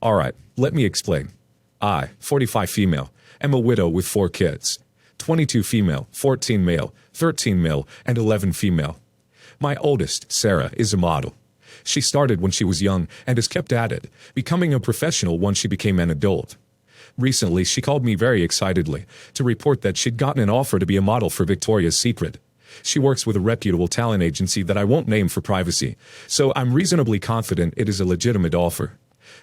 Alright, let me explain. I, 45 female, am a widow with 4 kids. 22 female, 14 male, 13 male, and 11 female. My oldest, Sarah, is a model. She started when she was young and has kept at it, becoming a professional once she became an adult. Recently, she called me very excitedly to report that she'd gotten an offer to be a model for Victoria's Secret. She works with a reputable talent agency that I won't name for privacy, so I'm reasonably confident it is a legitimate offer.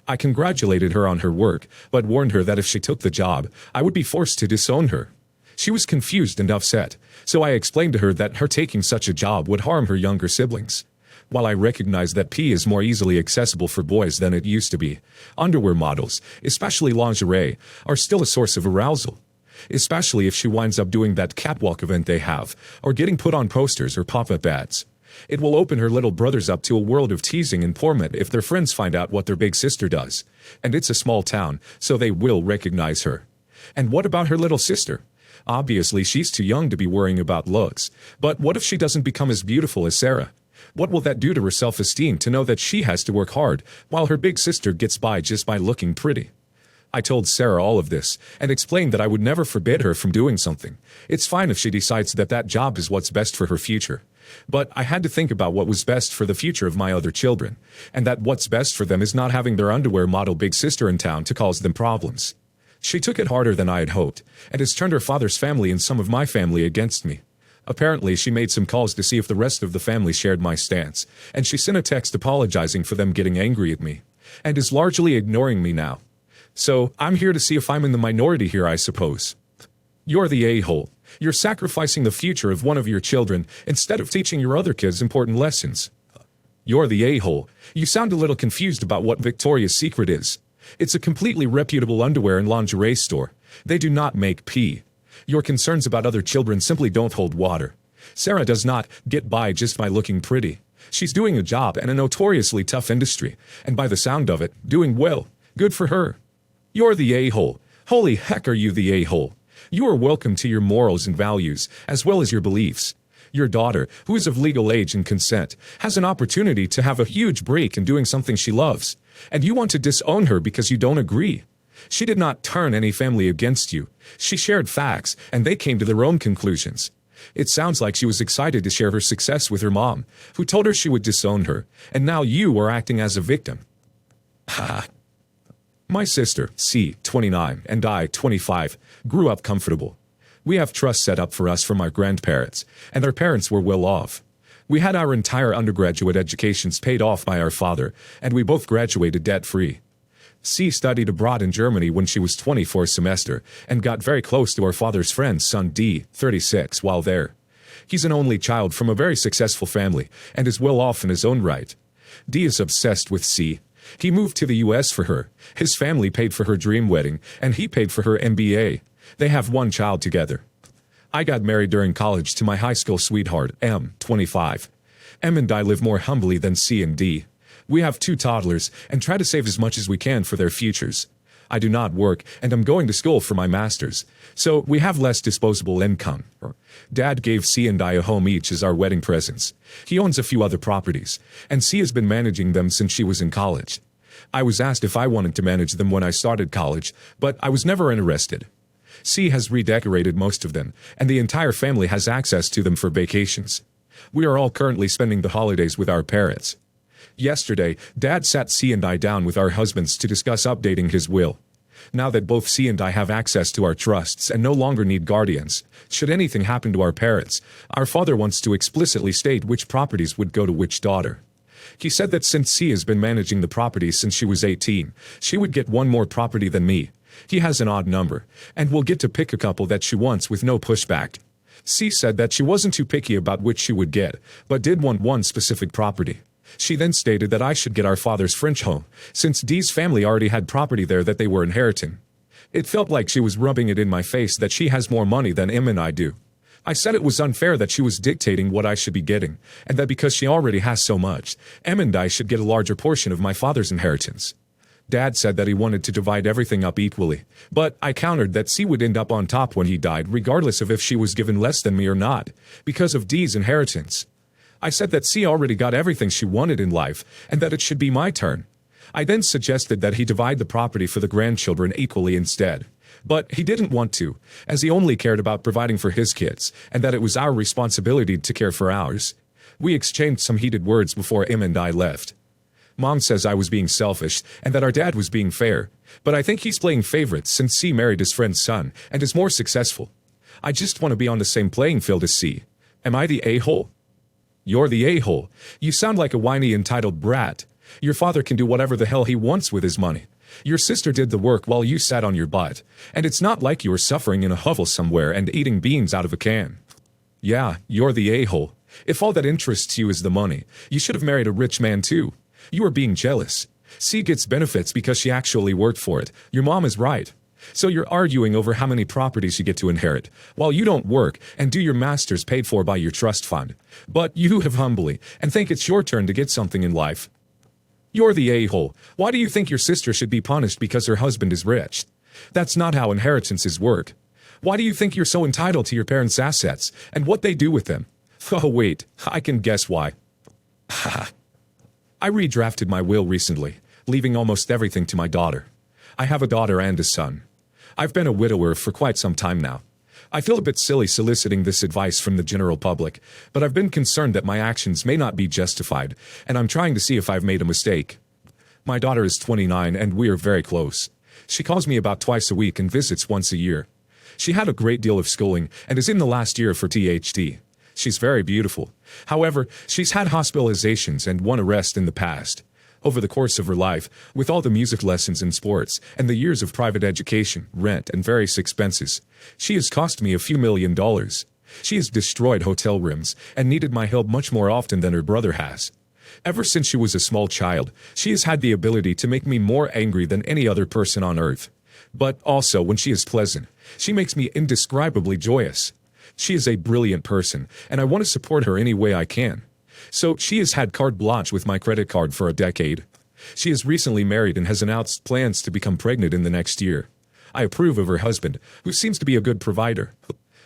I congratulated her on her work, but warned her that if she took the job, I would be forced to disown her. She was confused and upset, so I explained to her that her taking such a job would harm her younger siblings. While I recognize that P is more easily accessible for boys than it used to be, underwear models, especially lingerie, are still a source of arousal. Especially if she winds up doing that catwalk event they have, or getting put on posters or pop-up ads. It will open her little brothers up to a world of teasing and torment if their friends find out what their big sister does. And it's a small town, so they will recognize her. And what about her little sister? Obviously, she's too young to be worrying about looks. But what if she doesn't become as beautiful as Sarah? What will that do to her self-esteem to know that she has to work hard, while her big sister gets by just by looking pretty? I told Sarah all of this, and explained that I would never forbid her from doing something. It's fine if she decides that that job is what's best for her future. But I had to think about what was best for the future of my other children, and that what's best for them is not having their underwear model big sister in town to cause them problems. She took it harder than I had hoped, and has turned her father's family and some of my family against me. Apparently, she made some calls to see if the rest of the family shared my stance, and she sent a text apologizing for them getting angry at me, and is largely ignoring me now. So, I'm here to see if I'm in the minority here, I suppose. You're the a-hole. You're sacrificing the future of one of your children instead of teaching your other kids important lessons. You're the a-hole. You sound a little confused about what Victoria's Secret is. It's a completely reputable underwear and lingerie store. They do not make pee. Your concerns about other children simply don't hold water. Sarah does not get by just by looking pretty. She's doing a job in a notoriously tough industry, and by the sound of it, doing well. Good for her. You're the a-hole. Holy heck, are you the a-hole? You are welcome to your morals and values, as well as your beliefs. Your daughter, who is of legal age and consent, has an opportunity to have a huge break in doing something she loves, and you want to disown her because you don't agree. She did not turn any family against you. She shared facts, and they came to their own conclusions. It sounds like she was excited to share her success with her mom, who told her she would disown her, and now you are acting as a victim. Ha! My sister, C, 29, and I, 25, grew up comfortable. We have trust set up for us from our grandparents, and our parents were well off. We had our entire undergraduate educations paid off by our father, and we both graduated debt-free. C studied abroad in Germany when she was 20 for a semester, and got very close to our father's friend's son D, 36, while there. He's an only child from a very successful family, and is well off in his own right. D is obsessed with C. He moved to the US for her. His family paid for her dream wedding, and he paid for her MBA. They have one child together. I got married during college to my high school sweetheart, M, 25. M and I live more humbly than C and D. We have 2 toddlers, and try to save as much as we can for their futures. I do not work, and I'm going to school for my master's, so we have less disposable income. Dad gave C and I a home each as our wedding presents. He owns a few other properties, and C has been managing them since she was in college. I was asked if I wanted to manage them when I started college, but I was never interested. C has redecorated most of them, and the entire family has access to them for vacations. We are all currently spending the holidays with our parents. Yesterday, Dad sat C and I down with our husbands to discuss updating his will. Now that both C and I have access to our trusts and no longer need guardians, should anything happen to our parents, our father wants to explicitly state which properties would go to which daughter. He said that since C has been managing the properties since she was 18, she would get one more property than me. He has an odd number, and will get to pick a couple that she wants with no pushback. C said that she wasn't too picky about which she would get, but did want one specific property. She then stated that I should get our father's French home, since D's family already had property there that they were inheriting. It felt like she was rubbing it in my face that she has more money than M and I do. I said it was unfair that she was dictating what I should be getting, and that because she already has so much, M and I should get a larger portion of my father's inheritance. Dad said that he wanted to divide everything up equally, but I countered that C would end up on top when he died regardless of if she was given less than me or not, because of D's inheritance. I said that C already got everything she wanted in life, and that it should be my turn. I then suggested that he divide the property for the grandchildren equally instead. But he didn't want to, as he only cared about providing for his kids, and that it was our responsibility to care for ours. We exchanged some heated words before Em and I left. Mom says I was being selfish, and that our dad was being fair, but I think he's playing favorites since C married his friend's son, and is more successful. I just want to be on the same playing field as C. Am I the a-hole? You're the a-hole. You sound like a whiny entitled brat. Your father can do whatever the hell he wants with his money. Your sister did the work while you sat on your butt, and it's not like you were suffering in a hovel somewhere and eating beans out of a can. Yeah, you're the a-hole. If all that interests you is the money, you should have married a rich man too. You are being jealous. C gets benefits because she actually worked for it. Your mom is right. So you're arguing over how many properties you get to inherit, while you don't work and do your master's paid for by your trust fund. But you have humbly, and think it's your turn to get something in life. You're the a-hole. Why do you think your sister should be punished because her husband is rich? That's not how inheritances work. Why do you think you're so entitled to your parents' assets, and what they do with them? Oh wait, I can guess why. I redrafted my will recently, leaving almost everything to my daughter. I have a daughter and a son. I've been a widower for quite some time now. I feel a bit silly soliciting this advice from the general public, but I've been concerned that my actions may not be justified, and I'm trying to see if I've made a mistake. My daughter is 29 and we are very close. She calls me about twice a week and visits once a year. She had a great deal of schooling and is in the last year for THD. She's very beautiful. However, she's had hospitalizations and one arrest in the past. Over the course of her life, with all the music lessons and sports, and the years of private education, rent, and various expenses, she has cost me a few $1,000,000. She has destroyed hotel rooms, and needed my help much more often than her brother has. Ever since she was a small child, she has had the ability to make me more angry than any other person on earth. But also, when she is pleasant, she makes me indescribably joyous. She is a brilliant person, and I want to support her any way I can. So she has had carte blanche with my credit card for a decade. She is recently married and has announced plans to become pregnant in the next year. I approve of her husband, who seems to be a good provider.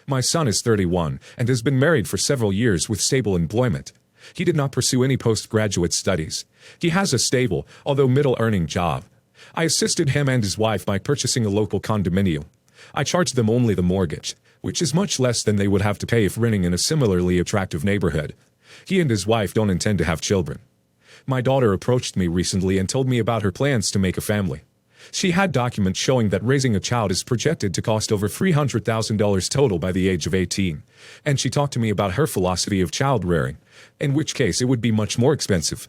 My son is 31 and has been married for several years with stable employment. He did not pursue any postgraduate studies. He has a stable, although middle-earning job. I assisted him and his wife by purchasing a local condominium. I charged them only the mortgage, which is much less than they would have to pay if renting in a similarly attractive neighborhood. He and his wife don't intend to have children. My daughter approached me recently and told me about her plans to make a family. She had documents showing that raising a child is projected to cost over $300,000 total by the age of 18, and she talked to me about her philosophy of child rearing, in which case it would be much more expensive.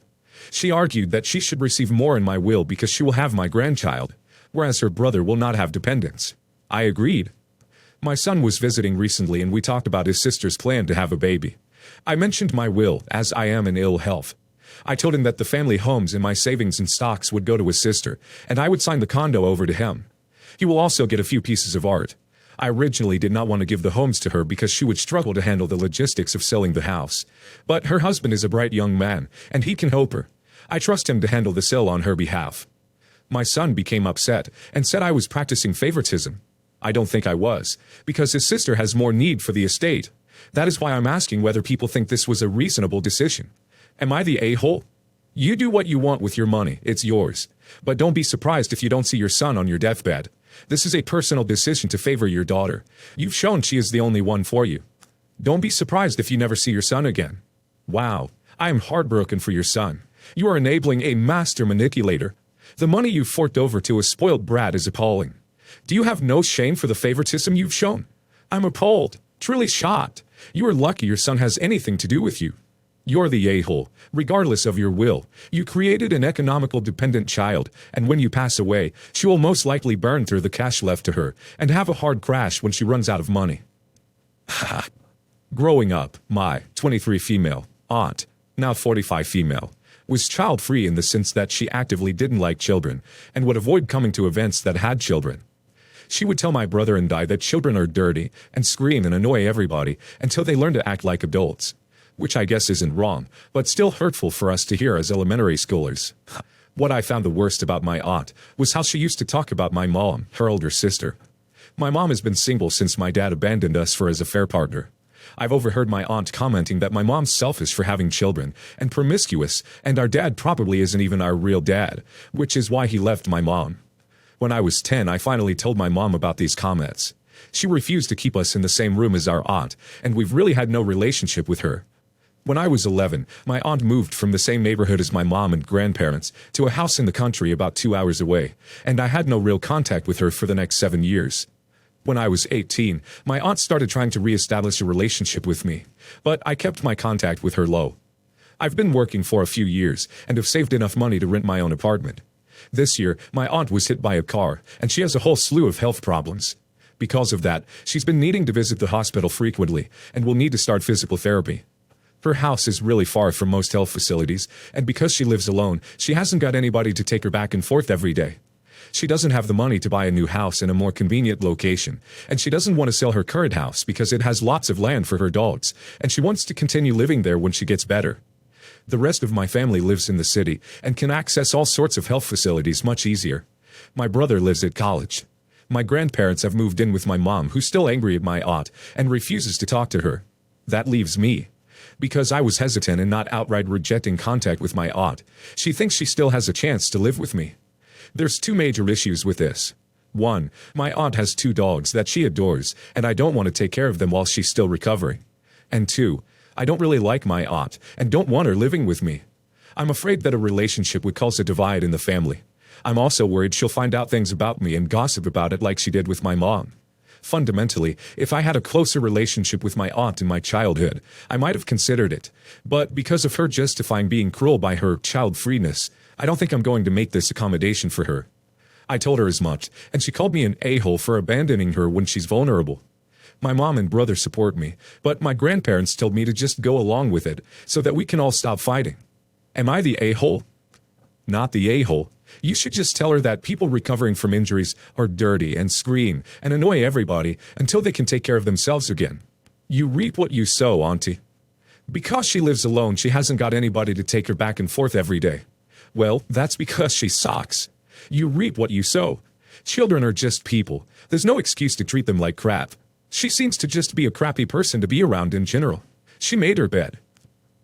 She argued that she should receive more in my will because she will have my grandchild, whereas her brother will not have dependents. I agreed. My son was visiting recently and we talked about his sister's plan to have a baby. I mentioned my will, as I am in ill health. I told him that the family homes and my savings and stocks would go to his sister, and I would sign the condo over to him. He will also get a few pieces of art. I originally did not want to give the homes to her because she would struggle to handle the logistics of selling the house. But her husband is a bright young man, and he can help her. I trust him to handle the sale on her behalf. My son became upset and said I was practicing favoritism. I don't think I was, because his sister has more need for the estate. That is why I'm asking whether people think this was a reasonable decision. Am I the a-hole? You do what you want with your money, it's yours. But don't be surprised if you don't see your son on your deathbed. This is a personal decision to favor your daughter. You've shown she is the only one for you. Don't be surprised if you never see your son again. Wow, I am heartbroken for your son. You are enabling a master manipulator. The money you've forked over to a spoiled brat is appalling. Do you have no shame for the favoritism you've shown? I'm appalled, truly shocked. You are lucky your son has anything to do with you. You're the a-hole, regardless of your will. You created an economical dependent child, and when you pass away, she will most likely burn through the cash left to her and have a hard crash when she runs out of money. Growing up, my 23 female aunt, now 45 female, was child-free in the sense that she actively didn't like children and would avoid coming to events that had children. She would tell my brother and I that children are dirty and scream and annoy everybody until they learn to act like adults. Which I guess isn't wrong, but still hurtful for us to hear as elementary schoolers. What I found the worst about my aunt was how she used to talk about my mom, her older sister. My mom has been single since my dad abandoned us for his affair partner. I've overheard my aunt commenting that my mom's selfish for having children and promiscuous, and our dad probably isn't even our real dad, which is why he left my mom. When I was 10, I finally told my mom about these comments. She refused to keep us in the same room as our aunt, and we've really had no relationship with her. When I was 11, my aunt moved from the same neighborhood as my mom and grandparents to a house in the country about 2 hours away, and I had no real contact with her for the next 7 years. When I was 18, my aunt started trying to reestablish a relationship with me, but I kept my contact with her low. I've been working for a few years and have saved enough money to rent my own apartment. This year, my aunt was hit by a car, and she has a whole slew of health problems. Because of that, she's been needing to visit the hospital frequently and will need to start physical therapy. Her house is really far from most health facilities, and because she lives alone, she hasn't got anybody to take her back and forth every day. She doesn't have the money to buy a new house in a more convenient location, and she doesn't want to sell her current house because it has lots of land for her dogs, and she wants to continue living there when she gets better. The rest of my family lives in the city and can access all sorts of health facilities much easier. My brother lives at college. My grandparents have moved in with my mom, who's still angry at my aunt and refuses to talk to her. That leaves me. Because I was hesitant and not outright rejecting contact with my aunt, she thinks she still has a chance to live with me. There's two major issues with this. One, my aunt has 2 dogs that she adores, and I don't want to take care of them while she's still recovering. And 2, I don't really like my aunt and don't want her living with me. I'm afraid that a relationship would cause a divide in the family. I'm also worried she'll find out things about me and gossip about it like she did with my mom. Fundamentally, if I had a closer relationship with my aunt in my childhood, I might have considered it. But because of her justifying being cruel by her child-freeness, I don't think I'm going to make this accommodation for her. I told her as much, and she called me an a-hole for abandoning her when she's vulnerable. My mom and brother support me, but my grandparents told me to just go along with it so that we can all stop fighting. Am I the a-hole? Not the a-hole. You should just tell her that people recovering from injuries are dirty and scream and annoy everybody until they can take care of themselves again. You reap what you sow, Auntie. Because she lives alone, she hasn't got anybody to take her back and forth every day. Well, that's because she sucks. You reap what you sow. Children are just people. There's no excuse to treat them like crap. She seems to just be a crappy person to be around in general. She made her bed.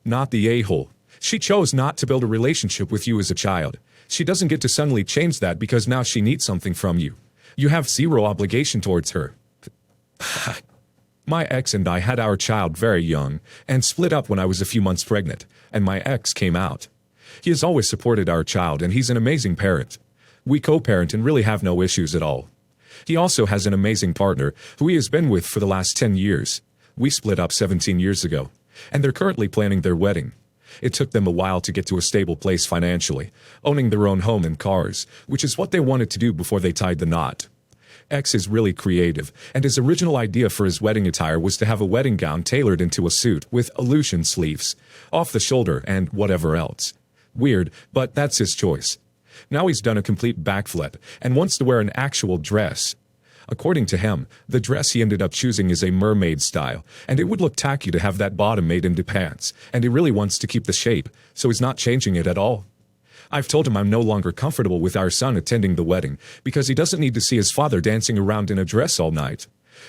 Not the a-hole. She chose not to build a relationship with you as a child. She doesn't get to suddenly change that because now she needs something from you. You have zero obligation towards her. My ex and I had our child very young and split up when I was a few months pregnant, and my ex came out. He has always supported our child, and he's an amazing parent. We co-parent and really have no issues at all. He also has an amazing partner who he has been with for the last 10 years. We split up 17 years ago, and they're currently planning their wedding. It took them a while to get to a stable place financially, owning their own home and cars, which is what they wanted to do before they tied the knot. X is really creative, and his original idea for his wedding attire was to have a wedding gown tailored into a suit with illusion sleeves, off the shoulder, and whatever else. Weird, but that's his choice. Now he's done a complete backflip and wants to wear an actual dress. According to him, the dress he ended up choosing is a mermaid style, and it would look tacky to have that bottom made into pants, and he really wants to keep the shape, so he's not changing it at all. I've told him I'm no longer comfortable with our son attending the wedding, because he doesn't need to see his father dancing around in a dress all night.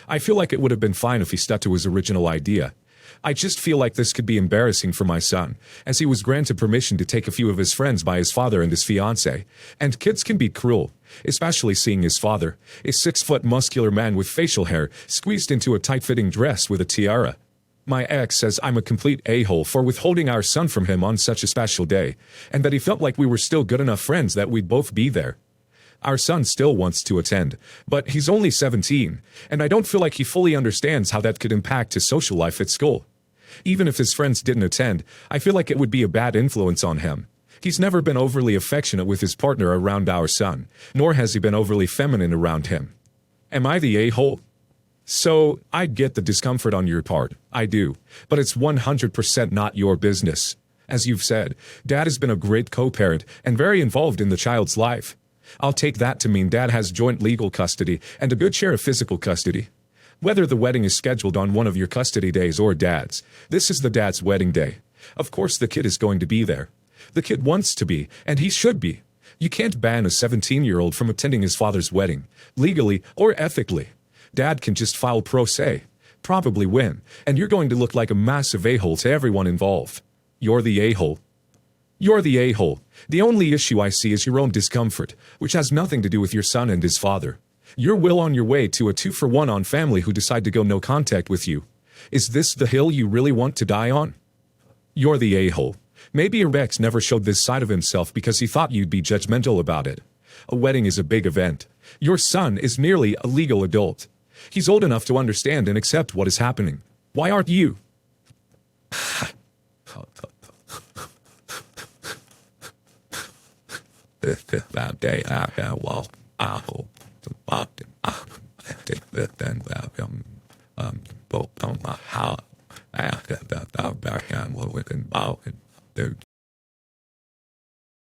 I feel like it would have been fine if he stuck to his original idea. I just feel like this could be embarrassing for my son, as he was granted permission to take a few of his friends by his father and his fiancée, and kids can be cruel, especially seeing his father, a 6-foot muscular man with facial hair squeezed into a tight-fitting dress with a tiara. My ex says I'm a complete a-hole for withholding our son from him on such a special day, and that he felt like we were still good enough friends that we'd both be there. Our son still wants to attend, but he's only 17, and I don't feel like he fully understands how that could impact his social life at school. Even if his friends didn't attend, I feel like it would be a bad influence on him. He's never been overly affectionate with his partner around our son, nor has he been overly feminine around him. Am I the a-hole? So, I get the discomfort on your part, I do, but it's 100% not your business. As you've said, Dad has been a great co-parent and very involved in the child's life. I'll take that to mean Dad has joint legal custody and a good share of physical custody. Whether the wedding is scheduled on one of your custody days or Dad's, this is the Dad's wedding day. Of course the kid is going to be there. The kid wants to be, and he should be. You can't ban a 17-year-old from attending his father's wedding, legally or ethically. Dad can just file pro se. probably win, and you're going to look like a massive a-hole to everyone involved. You're the a-hole. You're the a-hole. The only issue I see is your own discomfort, which has nothing to do with your son and his father. You're well on your way to a 2-for-1 on family who decide to go no contact with you. Is this the hill you really want to die on? You're the a-hole. Maybe your ex never showed this side of himself because he thought you'd be judgmental about it. A wedding is a big event. Your son is merely a legal adult. He's old enough to understand and accept what is happening. Why aren't you? That day I walked out, then